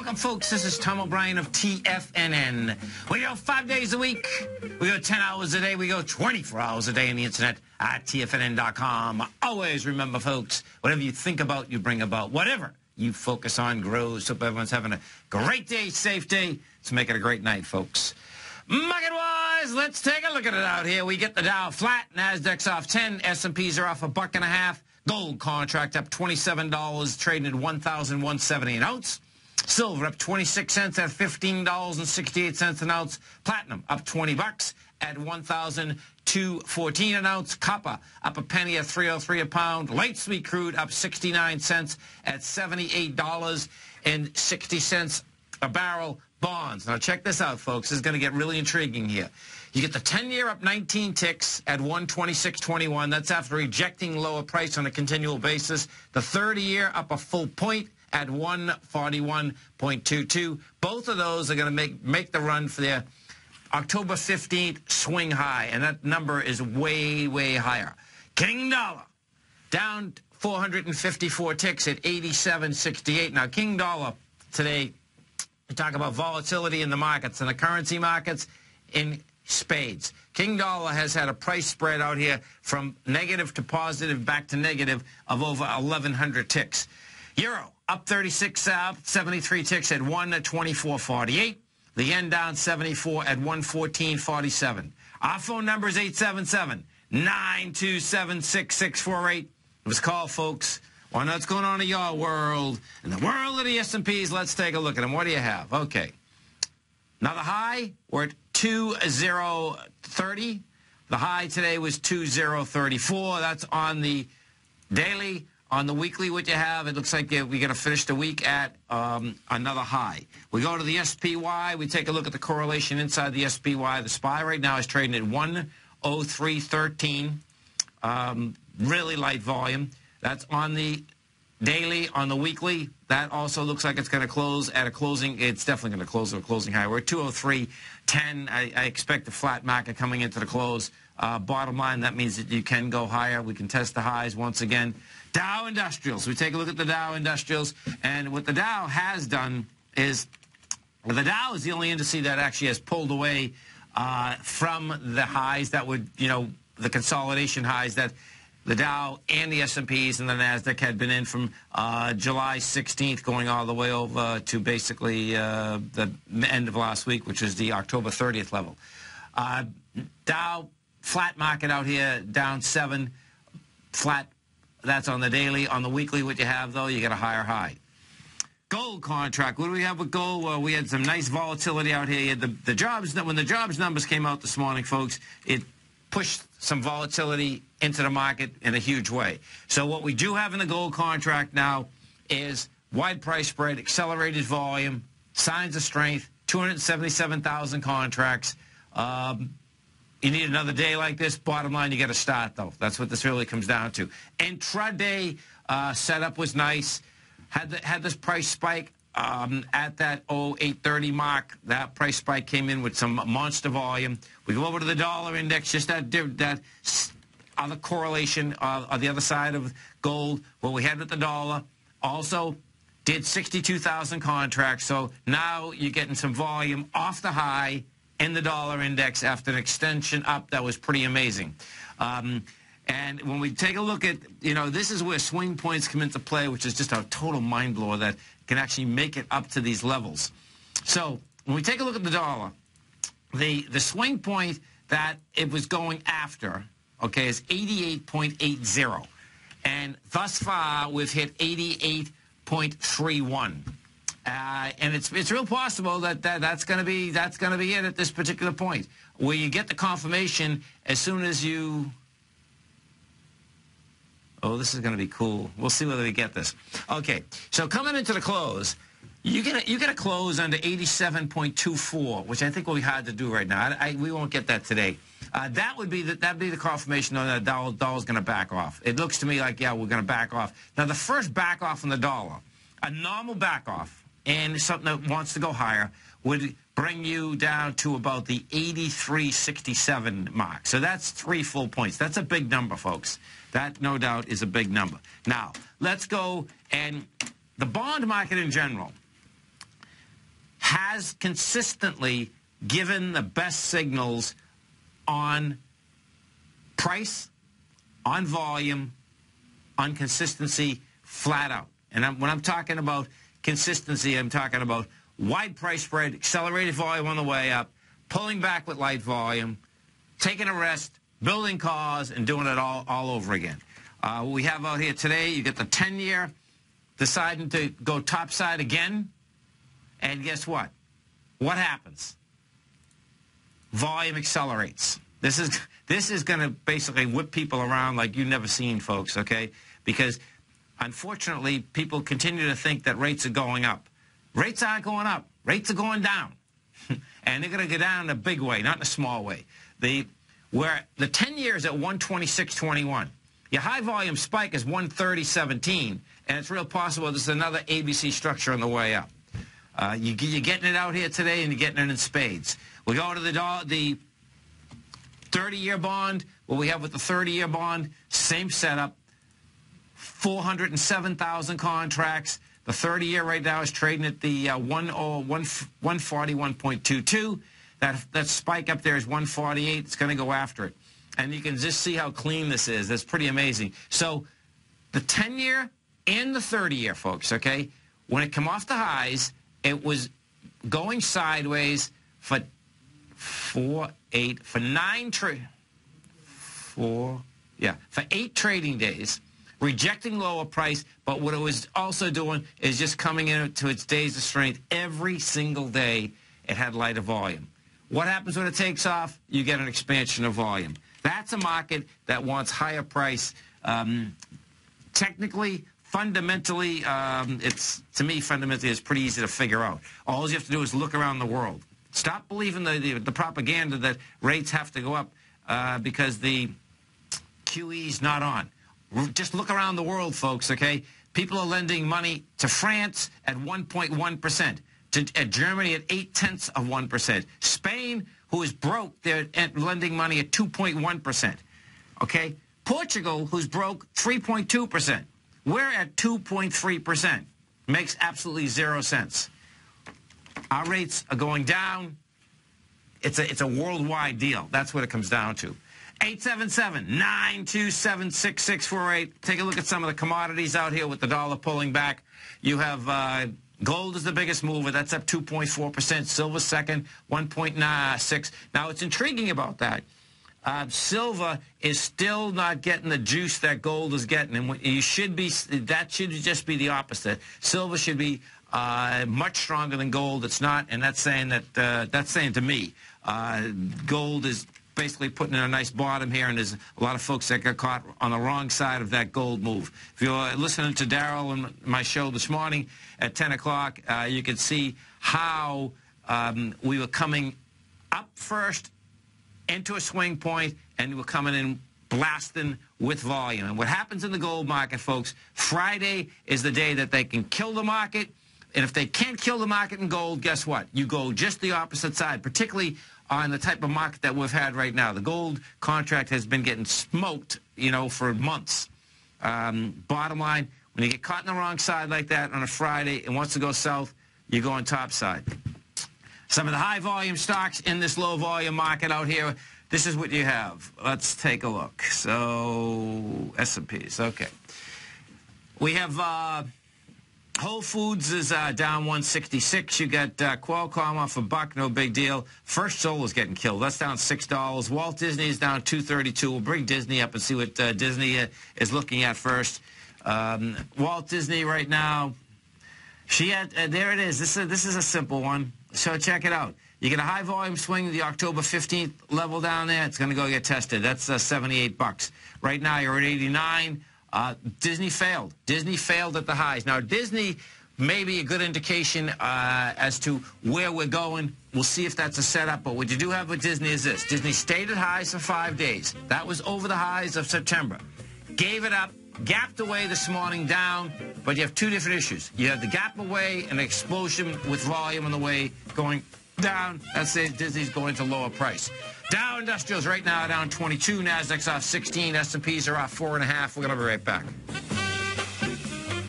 Welcome, folks. This is Tom O'Brien of TFNN. We go 5 days a week. We go 10 hours a day. We go 24 hours a day on the internet at TFNN.com. Always remember, folks, whatever you think about, you bring about. Whatever you focus on grows. Hope everyone's having a great day, safe day. Let's make it a great night, folks. Market-wise, let's take a look at it out here. We get the Dow flat. Nasdaq's off 10. S&Ps are off $1.50. Gold contract up $27, trading at $1,170 an ounce. Silver up 26 cents at $15.68 an ounce. Platinum up 20 bucks at $1,214 an ounce. Copper up a penny at $3.03 a pound. Light sweet crude up 69 cents at $78.60 a barrel. Bonds. Now check this out, folks. This is going to get really intriguing here. You get the 10-year up 19 ticks at 126.21. That's after rejecting lower price on a continual basis. The 30-year up a full point at 141.22. Both of those are going to make the run for their October 15th swing high, and that number is way, way higher. King dollar down 454 ticks at 87.68. Now, King dollar today, we talk about volatility in the markets, in the currency markets, in spades. King dollar has had a price spread out here from negative to positive, back to negative, of over 1,100 ticks. Euro up 36, 73 ticks at 124.48. The yen down 74 at 114.47. Our phone number is 877-927-6648. It was called, folks. Wonder what's going on in your world. In the world of the S&Ps, let's take a look at them. What do you have? Okay. Another high. We're at 2030. The high today was 2034. That's on the daily. On the weekly, what you have, it looks like we're going to finish the week at another high. We go to the SPY. We take a look at the correlation inside the SPY. The SPY right now is trading at 103.13. Really light volume. That's on the daily. On the weekly, that also looks like it's going to close at a closing. It's definitely going to close at a closing high. We're at 203.10. I expect a flat market coming into the close. Bottom line, that means that you can go higher. We can test the highs once again. Dow Industrials. We take a look at the Dow Industrials, and what the Dow has done is, the Dow is the only indice that actually has pulled away from the highs that would, the consolidation highs that the Dow and the S&Ps and the Nasdaq had been in from July 16th going all the way over to basically the end of last week, which is the October 30th level. Dow, flat market out here, down 7, flat. That's on the daily. On the weekly, what you have, though, you get a higher high. Gold contract. What do we have with gold? Well, we had some nice volatility out here. You had the jobs. When the jobs numbers came out this morning, folks, it pushed some volatility into the market in a huge way. So what we do have in the gold contract now is wide price spread, accelerated volume, signs of strength, 277,000 contracts. You need another day like this. Bottom line, you got to start, though. That's what this really comes down to. Intraday setup was nice. Had this price spike at that 830 mark. That price spike came in with some monster volume. We go over to the dollar index, just that other correlation on the other side of gold. What we had with the dollar also did 62,000 contracts. So now you're getting some volume off the high in the dollar index after an extension up that was pretty amazing. And when we take a look at, this is where swing points come into play, which is just a total mind blower that can actually make it up to these levels. So when we take a look at the dollar, the swing point that it was going after, okay, is 88.80. And thus far, we've hit 88.31. And it's real possible that's going to be it at this particular point, where you get the confirmation as soon as you. Oh, this is going to be cool. We'll see whether we get this. Okay, so coming into the close, you get a close under 87.24, which I think will be hard to do right now. We won't get that today. That'd be the confirmation that the dollar's going to back off. It looks to me like, yeah, we're going to back off. Now, the first back off on the dollar, a normal back off, and something that wants to go higher, would bring you down to about the 83.67 mark. So that's 3 full points. That's a big number, folks. That, no doubt, is a big number. Now, let's go, and the bond market in general has consistently given the best signals on price, on volume, on consistency, flat out. And when I'm talking about consistency, I'm talking about wide price spread, accelerated volume on the way up, pulling back with light volume, taking a rest, building cause, and doing it all over again. What we have out here today, you get the 10-year deciding to go topside again, and guess what? What happens? Volume accelerates. This is going to basically whip people around like you've never seen, folks, okay? Because, unfortunately, people continue to think that rates are going up. Rates aren't going up. Rates are going down. And they're going to go down in a big way, not in a small way. Where the 10-year is at 126.21. Your high-volume spike is 130.17, and it's real possible there's another ABC structure on the way up. You're getting it out here today, and you're getting it in spades. We go to the 30-year bond. What we have with the 30-year bond, same setup, 407,000 contracts. The 30-year right now is trading at the 141.22. That spike up there is 148. It's going to go after it. And you can just see how clean this is. That's pretty amazing. So the 10-year and the 30-year, folks, okay, when it come off the highs, it was going sideways for 8 trading days, rejecting lower price, but what it was also doing is just coming into its days of strength. Every single day it had lighter volume. What happens when it takes off? You get an expansion of volume. That's a market that wants higher price. Technically, fundamentally, to me, fundamentally, it's pretty easy to figure out. All you have to do is look around the world. Stop believing the propaganda that rates have to go up because the QE is not on. Just look around the world, folks, okay? People are lending money to France at 1.1%, at Germany at 0.8%. Spain, who is broke, they're lending money at 2.1%, okay? Portugal, who's broke, 3.2%. We're at 2.3%. Makes absolutely 0 sense. Our rates are going down. It's a worldwide deal. That's what it comes down to. 877-927-6648. Take a look at some of the commodities out here with the dollar pulling back. You have gold is the biggest mover. That's up 2.4%. Silver second, 1.96. Now, what's intriguing about that, silver is still not getting the juice that gold is getting. And you should be, that should just be the opposite. Silver should be much stronger than gold. It's not, and that's saying to me, gold is basically putting in a nice bottom here, and there's a lot of folks that got caught on the wrong side of that gold move. If you're listening to Daryl on my show this morning at 10 o'clock, you can see how we were coming up first into a swing point, and we're coming in blasting with volume. And what happens in the gold market, folks, Friday is the day that they can kill the market. And if they can't kill the market in gold, guess what? You go just the opposite side, particularly on the type of market that we've had right now. The gold contract has been getting smoked, you know, for months. Bottom line, when you get caught on the wrong side like that on a Friday and wants to go south, you go on top side. Some of the high volume stocks in this low volume market out here, this is what you have. Let's take a look. So, S&Ps, okay. We have Whole Foods is down 166. You got Qualcomm off $1, no big deal. First Solar is getting killed. That's down $6. Walt Disney is down $2.32. We'll bring Disney up and see what Disney is looking at first. Walt Disney right now, there it is. This is a simple one. So check it out. You get a high volume swing, the October 15th level down there. It's going to go get tested. That's $78. Right now you're at 89. Disney failed. Disney failed at the highs. Now, Disney may be a good indication as to where we're going. We'll see if that's a setup. But what you do have with Disney is this. Disney stayed at highs for 5 days. That was over the highs of September. Gave it up. Gapped away this morning down. But you have two different issues. You have the gap away and an explosion with volume on the way going down. That says Disney's going to lower price. Dow Industrials right now down 22. Nasdaq's off 16. S&Ps are off 4.5. We're going to be right back.